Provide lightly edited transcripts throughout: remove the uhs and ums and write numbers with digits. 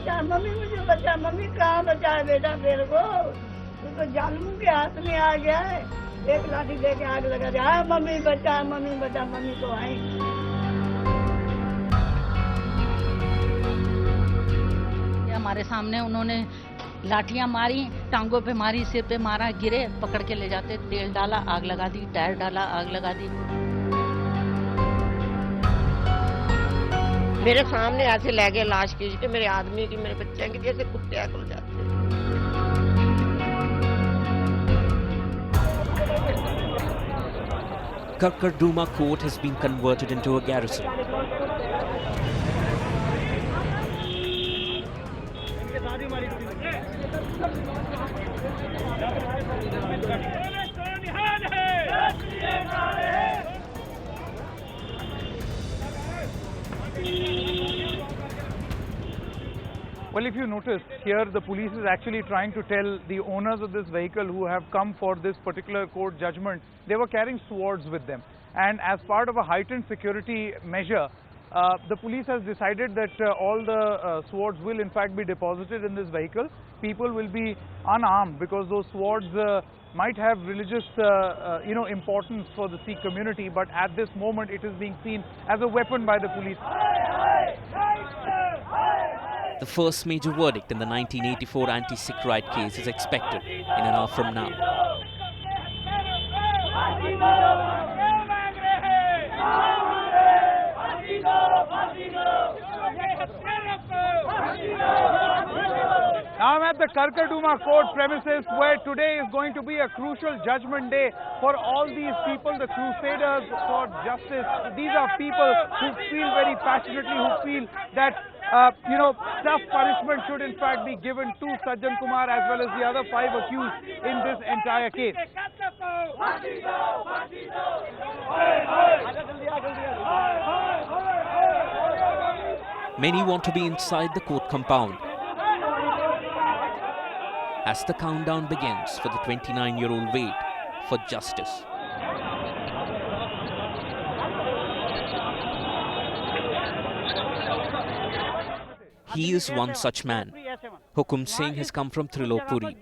बचा, मम्मी मुझे बचा, मम्मी कहाँ बचा है बेटा मेरे को, तू तो जालिमों के हाथ में आ गया है। एक लाठी दे के आग लगा दिया, हाँ मम्मी बचा, मम्मी बचा, मम्मी तो आई। हमारे सामने उन्होंने लाठियां मारी, टांगों पे मारी, सिर पे मारा, गिरे, पकड़ के ले जाते, तेल डाला, आग लगा दी, टायर डाला, आग लगा दी। मेरे सामने ऐसे ले गए लाश खींच के, मेरे आदमी की, मेरे बच्चे की, जैसे कुत्ते अकल जाते। Karkarduma Court has been converted into a garrison. Well, if you notice, here the police is actually trying to tell the owners of this vehicle who have come for this particular court judgment, they were carrying swords with them. And as part of a heightened security measure, the police has decided that all the swords will in fact be deposited in this vehicle. People will be unarmed because those swords might have religious importance for the Sikh community, but at this moment it is being seen as a weapon by the police. The first major verdict in the 1984 anti-Sikh riot case is expected in an hour from now. Now I'm at the Karkarduma court premises, where today is going to be a crucial judgment day for all these people, the crusaders for justice. These are people who feel very passionately, who feel that tough punishment should in fact be given to Sajjan Kumar as well as the other 5 accused in this entire case. Many want to be inside the court compound as the countdown begins for the 29-year-old wait for justice. He is one such man. Hukum Singh has come from Trilokpuri,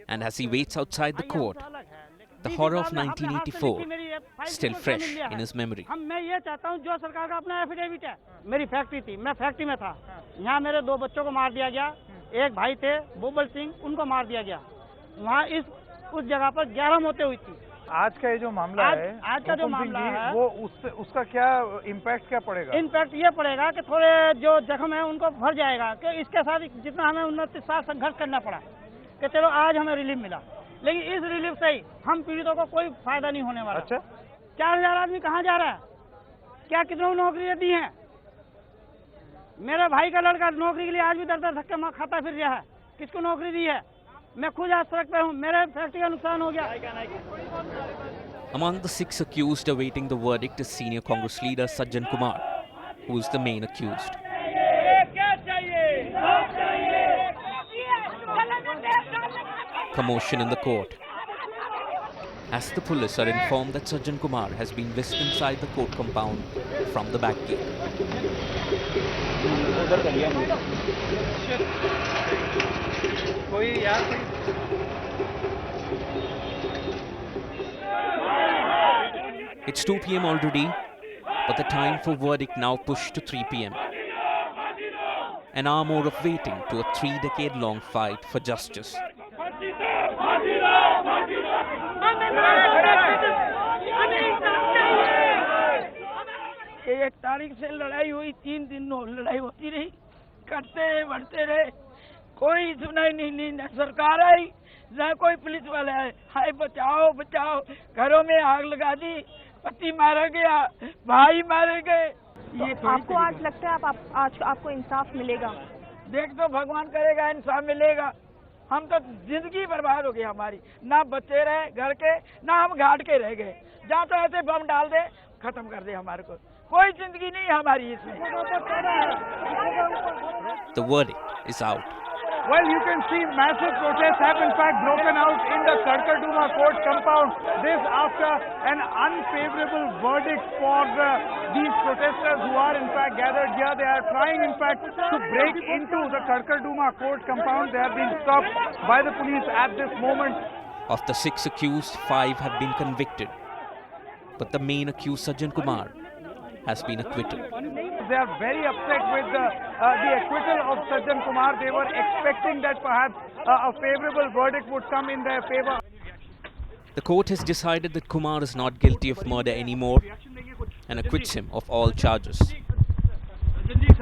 and as he waits outside the court, the horror of 1984 still fresh in his memory. मैं ये चाहता हूँ, जो सरकार का अपना affidavit है, मेरी फैक्ट्री थी, मैं फैक्ट्री में था, यहाँ मेरे 2 बच्चों को मार दिया गया, एक भाई थे बुबल सिंह, उनको मार दिया गया, वहाँ उस जगह पर 11 मौतें हुई थी। आज का ये जो मामला है, आज का जो मामला है, वो उसका क्या इम्पैक्ट क्या पड़ेगा? इम्पैक्ट ये पड़ेगा कि थोड़े जो जख्म है उनको भर जाएगा, कि इसके साथ जितना हमें 29 साल संघर्ष करना पड़ा, कि चलो आज हमें रिलीफ मिला, लेकिन इस रिलीफ से ही हम पीड़ितों को कोई फायदा नहीं होने वाला। अच्छा, 4000 आदमी कहाँ जा रहा है? क्या कितनों नौकरियां दी हैं? मेरे भाई का लड़का नौकरी के लिए आज भी दर धक्के मार खाता फिर रहा है, किसको नौकरी दी है? मैं खुद आज सड़क पे हूँ, मेरे फैक्ट्री का नुकसान हो गया। Among the 6 accused awaiting the verdict is senior Congress leader Sajjan Kumar, who is the main accused. Commotion in the court as the police are informed that Sajjan Kumar has been whisked inside the court compound from the back gate. It's 2 p.m. already, but the time for verdict now pushed to 3 p.m. An hour more of waiting to a 3-decade-long fight for justice. एक तारीख से लड़ाई हुई, 3 दिन लड़ाई होती रही, करते रहे, बढ़ते रहे, कोई सुनाई नहीं, न सरकार आई, न कोई पुलिस वाले आए। हाय बचाओ बचाओ, घरों में आग लगा दी, पति मारा गया, भाई मारे गए। ये आपको आज लगता है आज आपको इंसाफ मिलेगा? देख तो भगवान करेगा, इंसाफ मिलेगा। हम तो जिंदगी बर्बाद हो गई हमारी, ना बच्चे रहे घर के, ना हम घाट के रह गए, जहाँ तो ऐसे बम डाल दे, खत्म कर दे हमारे को, कोई जिंदगी नहीं हमारी इसमें। The verdict is out. Well, you can see massive protests have in fact broken out in the Karkarduma court compound. This after an unfavorable verdict for these protesters who are in fact gathered here. They are trying in fact to break into the Karkarduma court compound. They have been stopped by the police at this moment. Of the 6 accused, 5 have been convicted. But the main accused, Sajjan Kumar, has been acquitted. They are very upset with the acquittal of Sajjan Kumar. They were expecting that perhaps a favorable verdict would come in their favor. The court has decided that Kumar is not guilty of murder anymore and acquits him of all charges. Sajjan ji,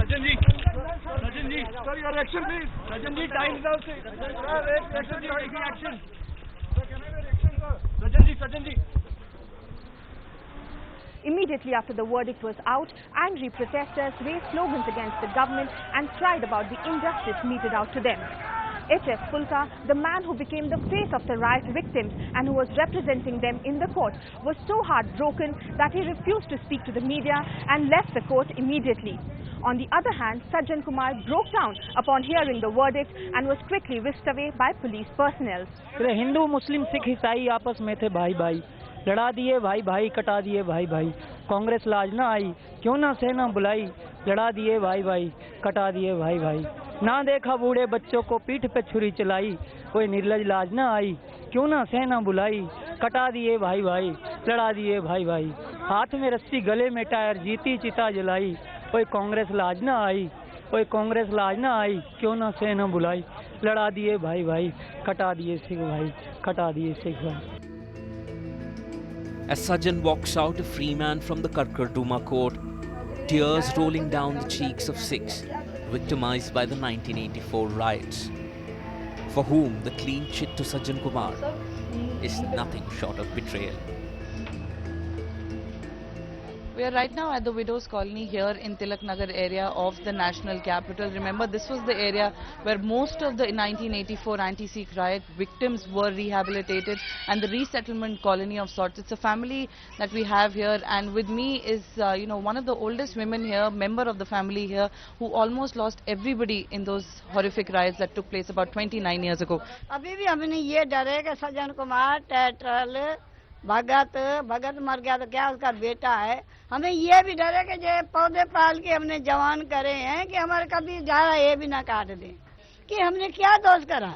sir, your action please. Sajjan ji, time is out. Sajjan ji, taking action. Sajjan ji. Immediately after the verdict was out, angry protesters raised slogans against the government and cried about the injustice meted out to them. H.S. Fulka, the man who became the face of the riot victims and who was representing them in the court, was so heartbroken that he refused to speak to the media and left the court immediately. On the other hand, Sajjan Kumar broke down upon hearing the verdict and was quickly whisked away by police personnel. Hindu मुस्लिम सिख ईसाई आपस में थे भाई भाई, लड़ा दिए भाई भाई, कटा दिए भाई भाई। कांग्रेस लाज ना आई, क्यों ना सेना बुलाई, लड़ा दिए भाई भाई, कटा दिए भाई भाई। ना देखा बूढ़े बच्चों को पीठ पे छुरी चलाई, कोई निर्लज लाज ना आई, क्यों ना सेना बुलाई, कटा दिए भाई भाई, लड़ा दिए भाई भाई। हाथ में रस्सी गले में टायर, जीती चिता जलाई, कोई कांग्रेस लाज ना आई, कोई कांग्रेस लाज ना आई, क्यों ना सेना बुलाई, लड़ा दिए भाई भाई, कटा दिए सिख भाई, कटा दिए सिख भाई। As Sajjan walks out a free man from the Karkarduma court, tears rolling down the cheeks of Sikhs victimized by the 1984 riots, for whom the clean chit to Sajjan Kumar is nothing short of betrayal. We are right now at the Widows Colony here in Tilak Nagar area of the national capital. Remember, this was the area where most of the 1984 anti-Sikh riot victims were rehabilitated and the resettlement colony of sorts. It's a family that we have here, and with me is, one of the oldest women here, member of the family here, who almost lost everybody in those horrific riots that took place about 29 years ago. अभी भी हमने ये डरे कि सज्जन कुमार टैटरल भगत मर गया तो क्या उसका बेटा है। हमें ये भी डरे कि जो पौधे पाल के हमने जवान करे हैं कि हमारे कभी झाड़ा ये भी ना काट दे, कि हमने क्या दोष करा।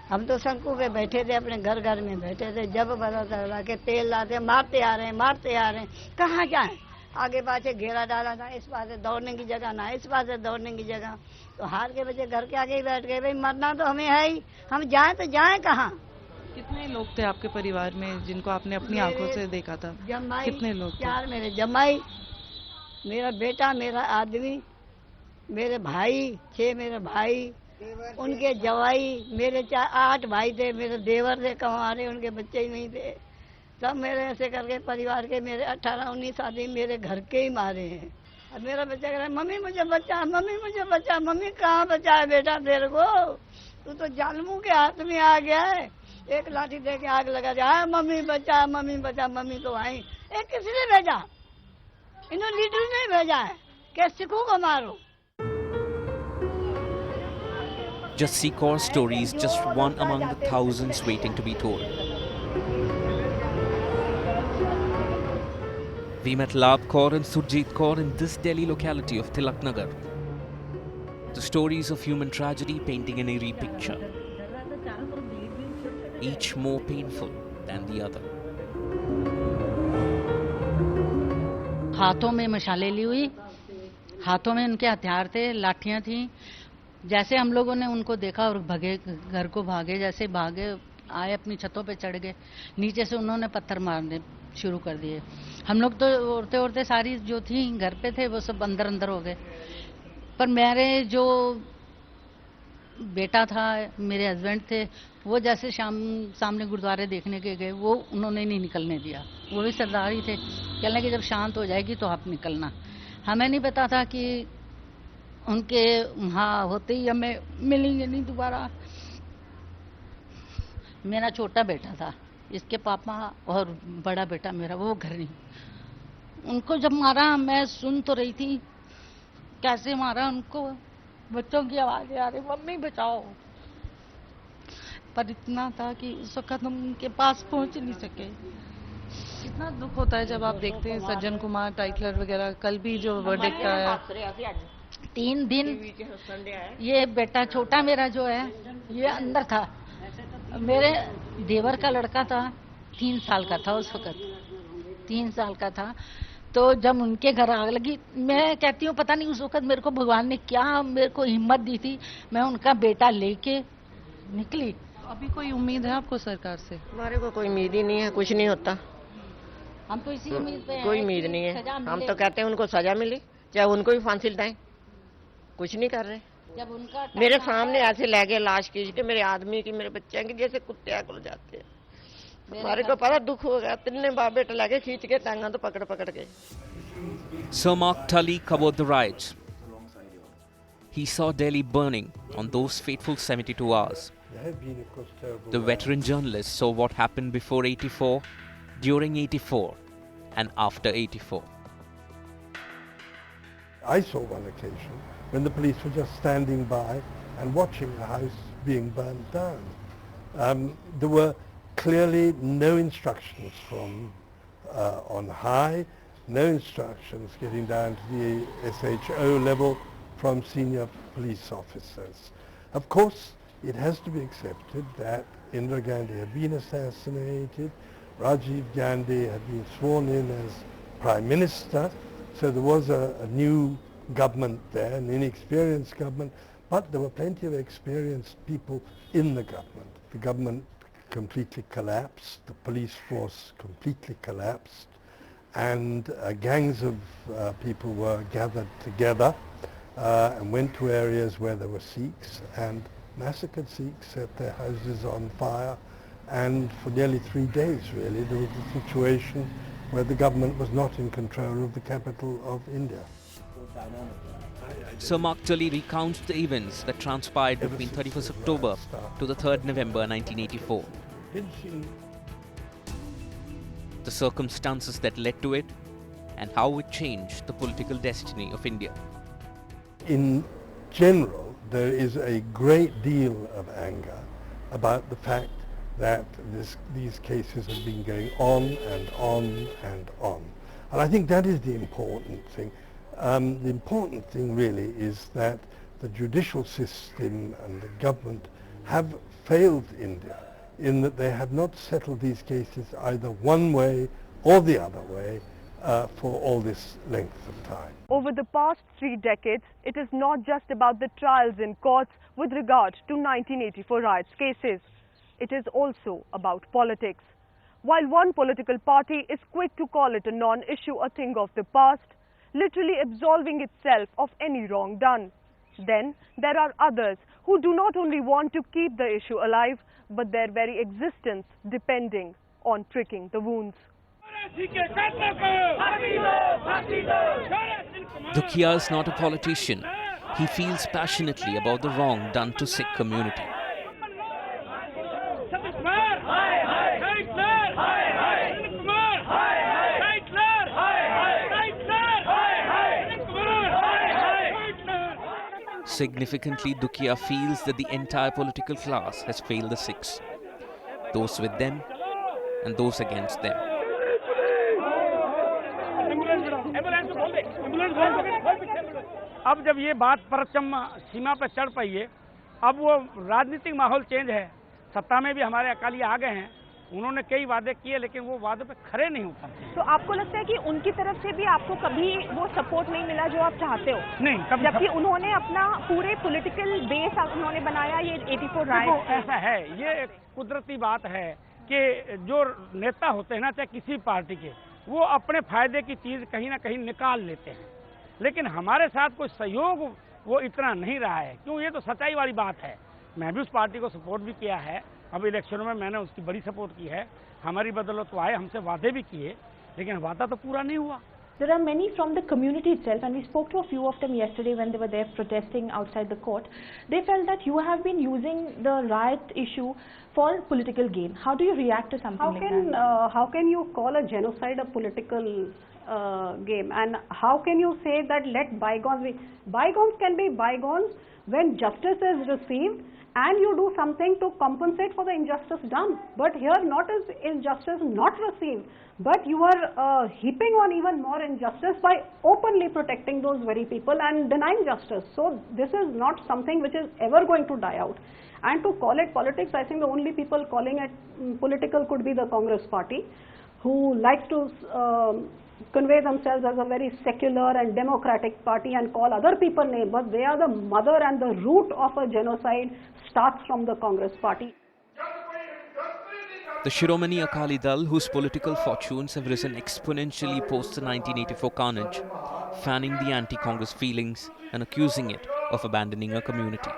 हम तो शंकु पे बैठे थे, अपने घर में बैठे थे, जब पता चला कि तेल लाते मारते आ रहे हैं, कहाँ जाए। आगे पाछे घेरा डाला था, इस पास से दौड़ने की जगह ना इस पास से दौड़ने की जगह, तो हार के बच्चे घर के आगे ही बैठ गए। भाई मरना तो हमें है ही, हम जाए तो जाए कहाँ। कितने लोग थे आपके परिवार में जिनको आपने अपनी आंखों से देखा था? कितने लोग? 4 मेरे जमाई, मेरा बेटा, मेरा आदमी, मेरे भाई 6 मेरे भाई, उनके जवाई, मेरे 8 भाई थे, मेरे देवर थे कमारे, उनके बच्चे ही नहीं थे। सब मेरे ऐसे करके परिवार के मेरे 18-19 आदमी मेरे घर के ही मारे हैं। अब मेरा बच्चा कह रहा है मम्मी मुझे बचा, मम्मी मुझे बचा। मम्मी कहाँ बचा है बेटा तेरे को, तू तो जालिमों के हाथ में आ गया है। एक लाठी दे के आग लगा दिया, मम्मी बचा, मम्मी बचा। मम्मी तो आई, एक किसने भेजा? इन्होंने लीडर ने भेजा है कि सिखों को मारो। Just Sikor story is just one among the thousands waiting to be told. We met Labh Kaur and Surjit Kaur in this Delhi locality of Tilak Nagar. The stories of human tragedy painting an eerie picture, each more painful than the other. हाथों में मशाले ली हुई, हाथों में उनके हथियार थे, लाठियां थी। जैसे हम लोगों ने उनको देखा और भगे, घर को भागे, जैसे भागे आए अपनी छतों पे चढ़ गए, नीचे से उन्होंने पत्थर मारने शुरू कर दिए। हम लोग तो औरतें सारी जो थी घर पे थे वो सब अंदर हो गए, पर मेरे जो बेटा था, मेरे हस्बैंड थे, वो जैसे सामने गुरुद्वारे देखने के गए, वो उन्होंने नहीं निकलने दिया। वो भी सरदार ही थे, कहने कि जब शांत हो जाएगी तो आप निकलना। हमें नहीं पता था कि उनके वहाँ होते ही हमें मिलेंगे नहीं दोबारा। मेरा छोटा बेटा था, इसके पापा और बड़ा बेटा मेरा वो घर नहीं। उनको जब मारा मैं सुन तो रही थी कैसे मारा उनको, बच्चों की आवाजें आ रही, मम्मी बचाओ। पर इतना था कि उस वक्त हम उनके पास पहुंच नहीं सके। कितना दुख होता है जब आप देखते हैं सज्जन कुमार, टाइटलर वगैरह, कल भी जो वर्डिक्ट आया। 3 दिन ये बेटा छोटा मेरा जो है ये अंदर था, मेरे देवर का लड़का था, 3 साल का था उस वक्त, 3 साल का था। तो जब उनके घर आग लगी, मैं कहती हूँ पता नहीं उस वक्त मेरे को भगवान ने क्या मेरे को हिम्मत दी थी, मैं उनका बेटा लेके निकली। अभी कोई उम्मीद है आपको सरकार से? हमारे को कोई उम्मीद ही नहीं है, कुछ नहीं होता। हम तो इसी उम्मीद पे हैं, कोई उम्मीद नहीं है। हम तो कहते हैं उनको सजा मिली, चाहे उनको भी फांसी लगाएं, कुछ नहीं कर रहे। जब उनका मेरे सामने ऐसे ले गए लाश खींच के, मेरे आदमी की, मेरे बच्चे की, जैसे कुत्ते को जाते हैं। हमारे को पता दुख हो गया, 3 बाप बेटा लगे खींच के टांगा तो पकड़ के। Sir Mark Tully covered the riots. He saw Delhi burning on those fateful 72 hours. The veteran journalist saw what happened before 84, during 84, and after 84. I saw one occasion when the police were just standing by and watching the house being burnt down. There were clearly no instructions from on high, no instructions getting down to the SHO level from senior police officers. Of course, it has to be accepted that Indira Gandhi had been assassinated, Rajiv Gandhi had been sworn in as Prime Minister, so there was a new government there, an inexperienced government, but there were plenty of experienced people in the government. The government completely collapsed, the police force completely collapsed, and gangs of people were gathered together and went to areas where there were Sikhs and massacred Sikhs, set their houses on fire, and for nearly 3 days really there was a situation where the government was not in control of the capital of India. Sir Mark Tully recounts the events that transpired between 31st October to the 3rd November 1984. The circumstances that led to it and how it changed the political destiny of India. In general, there is a great deal of anger about the fact that these cases have been going on and on and on. And I think that is the important thing. The important thing really is that the judicial system and the government have failed India in that they have not settled these cases either one way or the other way for all this length of time. Over the past 3 decades, it is not just about the trials in courts with regard to 1984 riots cases. It is also about politics. While one political party is quick to call it a non-issue, a thing of the past, literally absolving itself of any wrong done, then there are others who do not only want to keep the issue alive, but their very existence depending on pricking the wounds. Dukhia is not a politician. He feels passionately about the wrong done to Sikh community. Significantly, Dukhia feels that the entire political class has failed the Sikhs, those with them and those against them. अब जब ये बात परचम सीमा पर चढ़ पाई है, अब वो राजनीतिक माहौल चेंज है। सत्ता में भी हमारे अकाली आ गए हैं, उन्होंने कई वादे किए लेकिन वो वादे पे खरे नहीं उतर। तो आपको लगता है कि उनकी तरफ से भी आपको कभी वो सपोर्ट नहीं मिला जो आप चाहते हो? नहीं, कभी। जबकि उन्होंने अपना पूरे पॉलिटिकल बेस उन्होंने बनाया ये 84 राइट। ऐसा है, ये एक कुदरती बात है कि जो नेता होते हैं ना, चाहे किसी पार्टी के, वो अपने फायदे की चीज कहीं ना कहीं निकाल लेते हैं, लेकिन हमारे साथ कोई सहयोग वो इतना नहीं रहा है। क्यों? ये तो सच्चाई वाली बात है। मैं भी उस पार्टी को सपोर्ट भी किया है, अब इलेक्शनों में मैंने उसकी बड़ी सपोर्ट की है। हमारी बदौलत तो आए, हमसे वादे भी किए, लेकिन वादा तो पूरा नहीं हुआ। There are many from the community itself, and we spoke to a few of them yesterday when they were there protesting outside the court. They felt that you have been using the riot issue for political gain. How do you react to something like that? How can you call a genocide a political game? And how can you say that let bygones be? Bygones can be bygones, when justice is received and you do something to compensate for the injustice done. But here not is justice not received, but you are heaping on even more injustice by openly protecting those very people and denying justice. So this is not something which is ever going to die out. And to call it politics, I think the only people calling it political could be the Congress party, who likes to convey themselves as a very secular and democratic party and call other people names, but they are the mother and the root of a genocide starts from the Congress party. The Shiromani Akali Dal, whose political fortunes have risen exponentially post the 1984 carnage, fanning the anti-Congress feelings and accusing it of abandoning a community.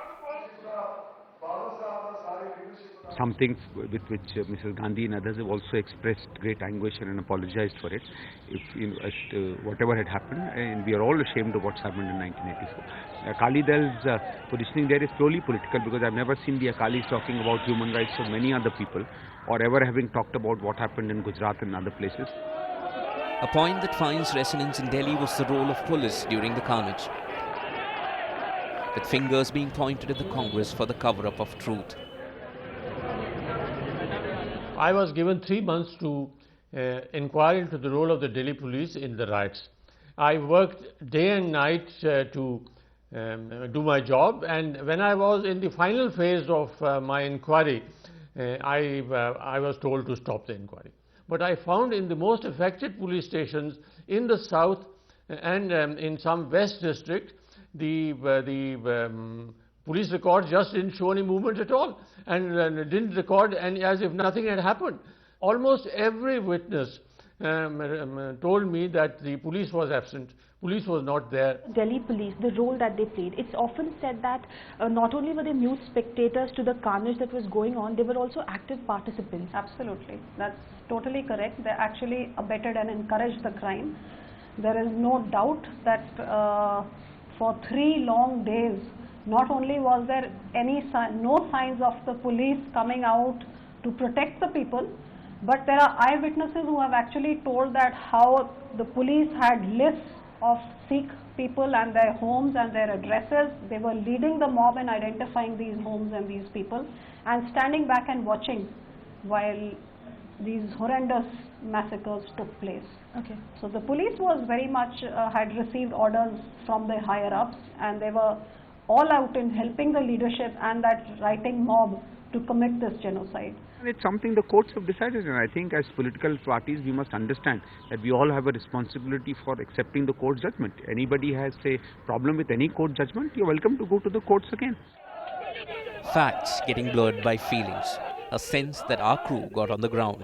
Something with which Mrs. Gandhi and others have also expressed great anguish and apologized for it. If whatever had happened, and we are all ashamed of what's happened in 1984. Akali Dal's positioning there is purely political, because I've never seen the Akalis talking about human rights of many other people, or ever having talked about what happened in Gujarat and other places. A point that finds resonance in Delhi was the role of police during the carnage, with fingers being pointed at the Congress for the cover-up of truth. I was given 3 months to inquire into the role of the Delhi police in the riots. I worked day and night to do my job, and when I was in the final phase of my inquiry, I was told to stop the inquiry. But I found in the most affected police stations in the south and in some west district, the police records just didn't show any movement at all, and didn't record and as if nothing had happened. Almost every witness told me that the police was absent, police was not there. Delhi police, the role that they played, it's often said that not only were they mute spectators to the carnage that was going on, they were also active participants. Absolutely, that's totally correct. They actually abetted and encouraged the crime. There is no doubt that for 3 long days, not only was there no signs of the police coming out to protect the people, but there are eyewitnesses who have actually told that how the police had lists of Sikh people and their homes and their addresses. They were leading the mob in identifying these homes and these people, and standing back and watching while these horrendous massacres took place. Okay. So the police was very much had received orders from the higher ups, and they were all out in helping the leadership and that rioting mob to commit this genocide. It's something the courts have decided, and I think as political parties we must understand that we all have a responsibility for accepting the court judgment. Anybody has a problem with any court judgment, you're welcome to go to the courts again. Facts getting blurred by feelings, a sense that our crew got on the ground.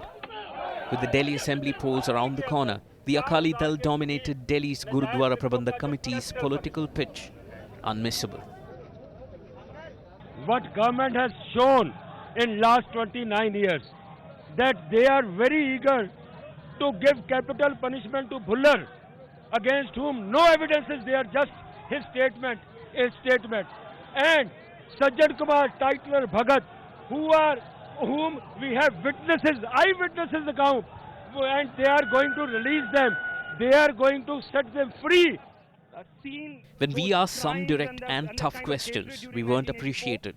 With the Delhi Assembly polls around the corner, the Akali Dal dominated Delhi's Gurudwara Prabandhak Committee's political pitch, unmissable. What government has shown in last 29 years, that they are very eager to give capital punishment to Bhullar, against whom no evidence is there, just his statement, and Sajjan Kumar, Titler, Bhagat, whom we have witnesses, eyewitnesses account, and they are going to release them, they are going to set them free. When we asked some direct and tough questions, we weren't appreciated,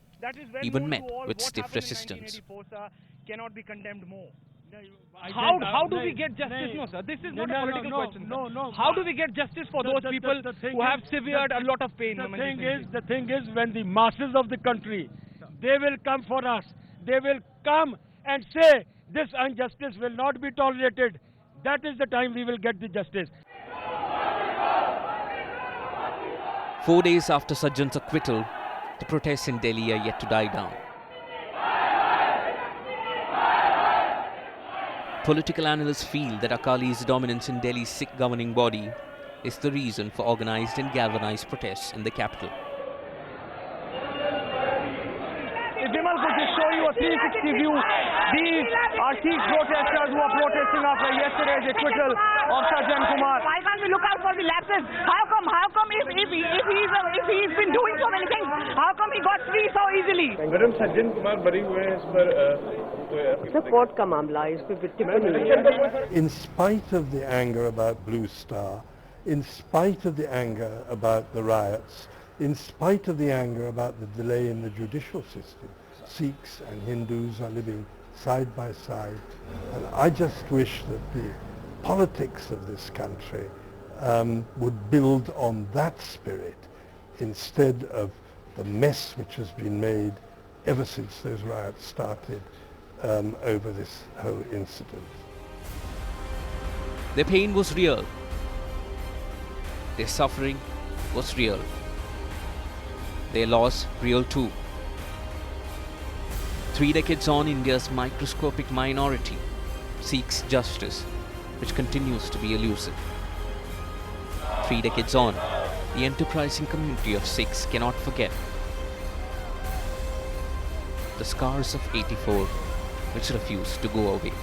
even met with stiff resistance. Cannot be condemned more. How do we get justice? No, sir. This is not a political question. No. How do we get justice for those people who have severed a lot of pain? The thing is, when the masses of the country, they will come for us. They will come and say, this injustice will not be tolerated. That is the time we will get the justice. 4 days after Sajjan's acquittal, the protests in Delhi are yet to die down. Political analysts feel that Akali's dominance in Delhi's Sikh governing body is the reason for organized and galvanized protests in the capital. If Vimal could just show you a 360 view, these are Sikh protesters who are protesting after yesterday's acquittal of Sajjan Kumar. Why can't we look out for the lapses? How come if he's been doing so many things, how come he got free so easily? Madam Sajjan Kumar bari hue hain is par Support ka मामला है, इस पे टिप्पणी है. In spite of the anger about Blue Star, in spite of the anger about the riots, in spite of the anger about the delay in the judicial system, Sikhs and Hindus are living side by side. And I just wish that the politics of this country would build on that spirit instead of the mess which has been made ever since those riots started over this whole incident. Their pain was real. Their suffering was real. Their loss real too. 3 decades on, India's microscopic minority seeks justice, which continues to be elusive. 3 decades on, the enterprising community of Sikhs cannot forget the scars of '84, which refuse to go away.